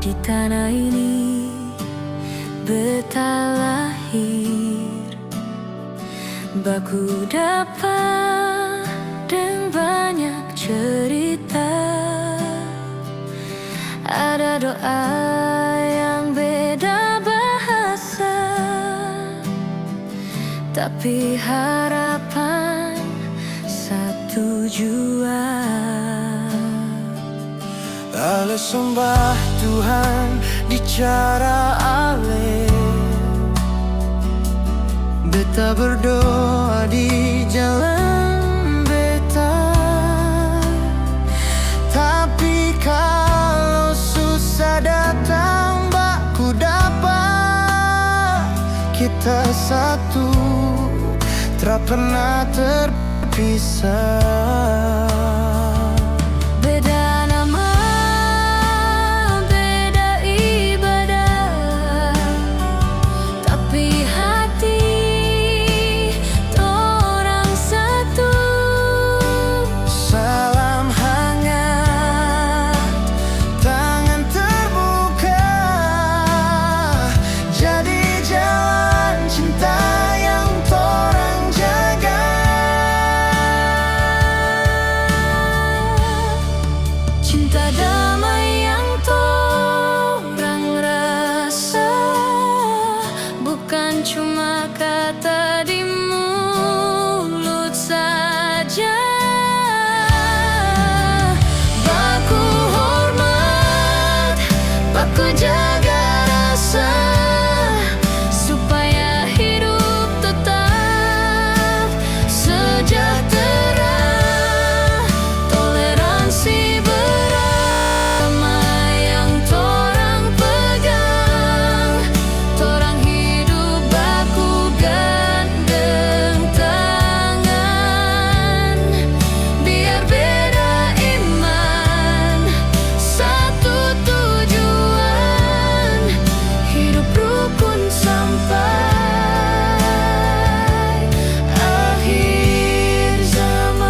di tanah ini beta lahir, baku dapat dengan banyak cerita. Ada doa yang beda bahasa, tapi harapan satu jua. Ale sembah Tuhan di cara ale, beta berdoa di jalan beta. Tapi kalau susah datang, baku dapat kita satu, tak pernah terpisah. Beda nama, beda ibadah, tapi hati torang satu. Salam hangat, tangan terbuka, jadi jalan cinta yang torang jaga. Cinta damai yang torang rasa, bukan cuma kata di mulut saja. Baku hormat, baku jaga rasa, supaya hidup tetap sejahtera. Toleransi beragama yang torang pegang, torang hidup baku gandeng tangan. Biar beda iman, satu tujuan, hidup rukun sampai akhir zaman.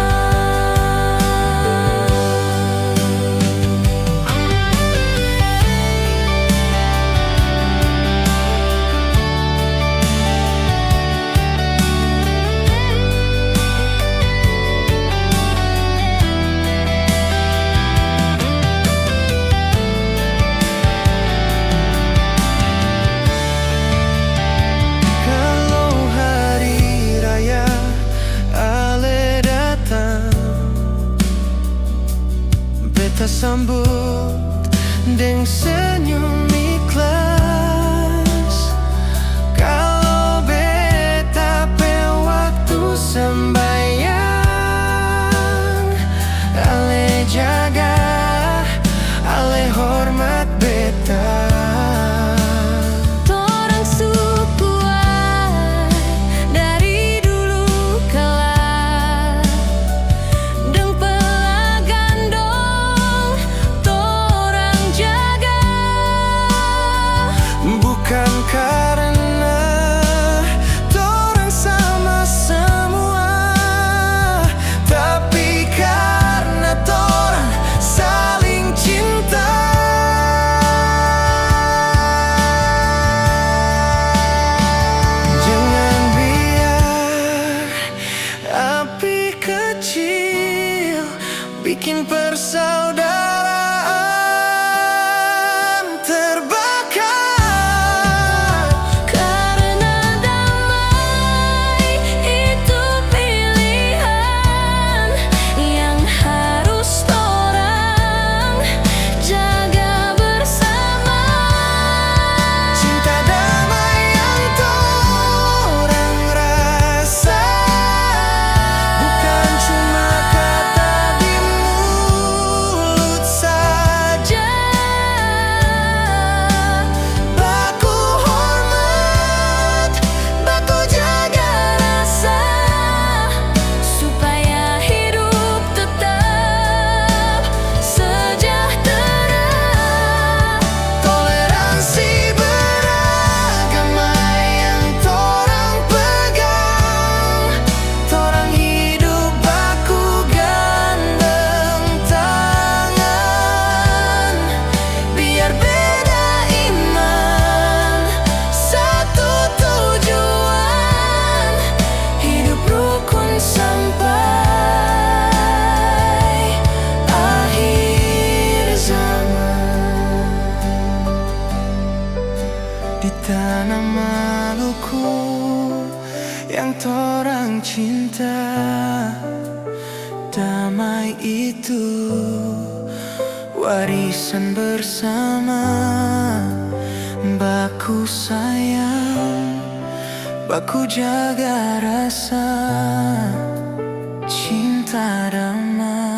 Kalau hari raya ale datang, beta sambut dengan senyum ikhlas. Kalau beta pe waktu sembahyang, ale jaga, ale hormat beta. Torang sukuan dari dulu kala, deng pelagandong torang jaga. di tanah Maluku yang torang cinta. Damai itu warisan bersama. Baku sayang, baku jaga rasa cinta damai.